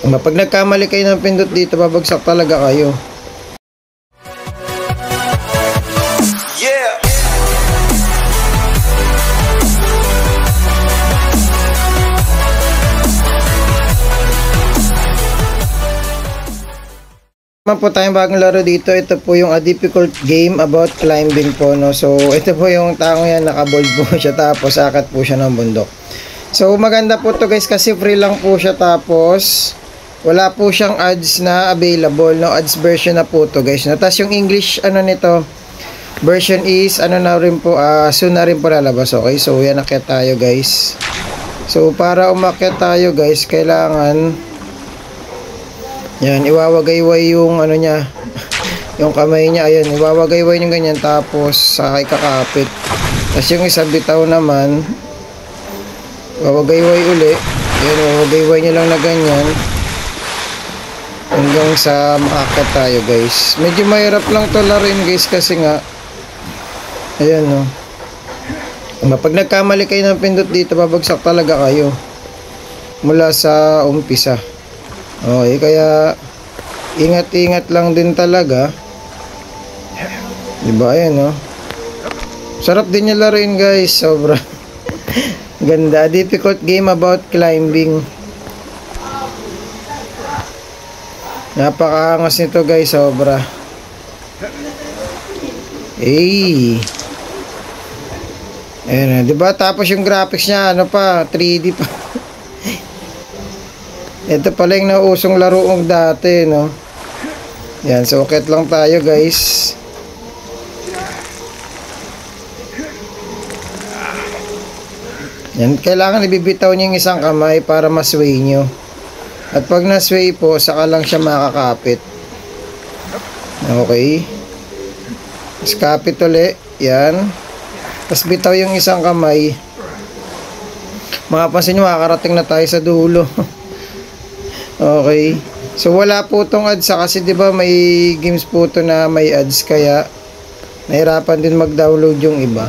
Pag nagkamali kayo ng pindot dito, babagsak talaga kayo. Naman po tayong bagong laro dito. Ito po yung a difficult game about climbing po, no. So ito po yung taong yan, nakabold po siya, tapos akat po siya ng bundok. So maganda po to guys, kasi free lang po siya, tapos wala po siyang ads na available, no ads version na po to guys, no. Tapos yung English ano nito version is ano na rin po, soon na rin po lalabas. Okay, so yan, akyat tayo guys. So para umakyat tayo guys, kailangan yan, iwawagayway yung ano niya, yung kamay niya, ayan, iwawagayway yung ganyan, tapos sakay kakapit. Tapos yung isang bitaw naman, iwawagayway uli, ayan, iwawagayway niya lang na ganyan hanggang sa makakat tayo guys. Medyo mahirap lang to laruin guys, kasi nga ayan, no. Pag nagkamali kayo ng pindot dito, babagsak talaga kayo mula sa umpisa. Okay, kaya ingat-ingat lang din talaga. Diba, ayan, no? Sarap din yung laruin guys, sobra. Ganda, difficult game about climbing. Napakaangas nito guys, sobra. Ayan, diba? Tapos yung graphics niya, ano pa, 3D pa. Ito pala yung nausong laruong dati, no? Yan, so ukyat lang tayo guys. Yan, kailangan ibibitaw niyo yung isang kamay para masway nyo. At pag nasway po, saka lang siya makakapit. Okay. Tapos kapit ulit. Yan. Tapos bitaw yung isang kamay. Makapansin nyo, makakarating na tayo sa dulo. Okay. So wala po tong ads, kasi 'di ba may games po to na may ads, kaya nahirapan din mag-download yung iba.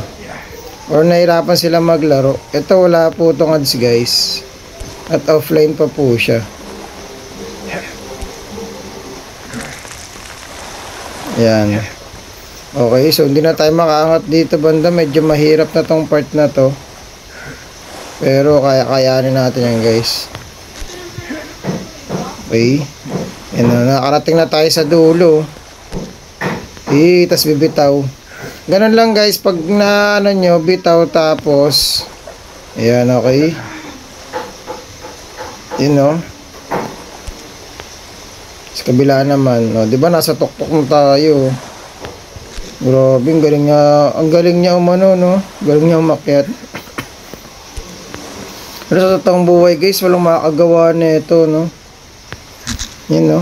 Or nahirapan sila maglaro. Ito wala po tong ads guys. At offline pa po siya. Yan. Okay, so hindi na tayo makaangat dito banda. Medyo mahirap na tong part na to. Pero kaya-kayanin natin yan guys. Okay. Yan na, nakarating na tayo sa dulo. Tas bibitaw. Ganun lang guys, pag na ano nyo, bitaw tapos ayan, okay. Yun, no. Sa kabila naman, no, diba nasa tuktok na tayo. Grabe, ang galing niya umano, no. Galing niya umakyat. Pero sa totoong buhay guys, walang makakagawa nito, no. Yun, no.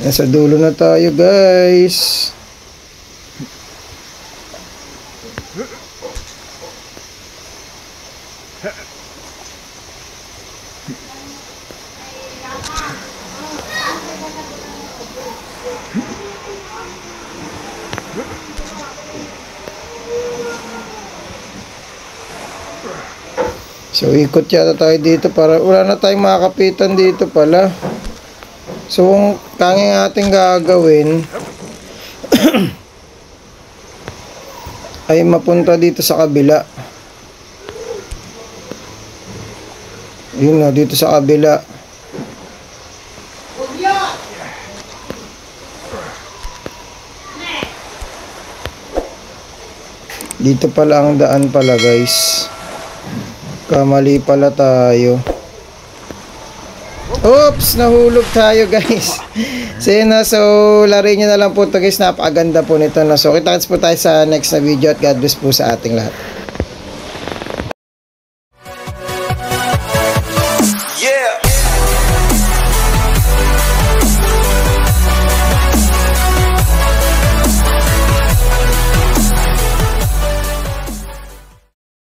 Nasa dulo na tayo guys. So ikot yata tayo dito, para wala na tayong makakapitan dito pala. So kung tanging ating gagawin ay mapunta dito sa kabila. Yun na, dito sa kabila. Dito pala ang daan pala guys. Kamali pala tayo. Oops, nahulog tayo guys. So yun na, so laruin nyo na lang po ito guys. Napakaganda po nito na. So kita-kits po tayo sa next na video, at God bless po sa ating lahat.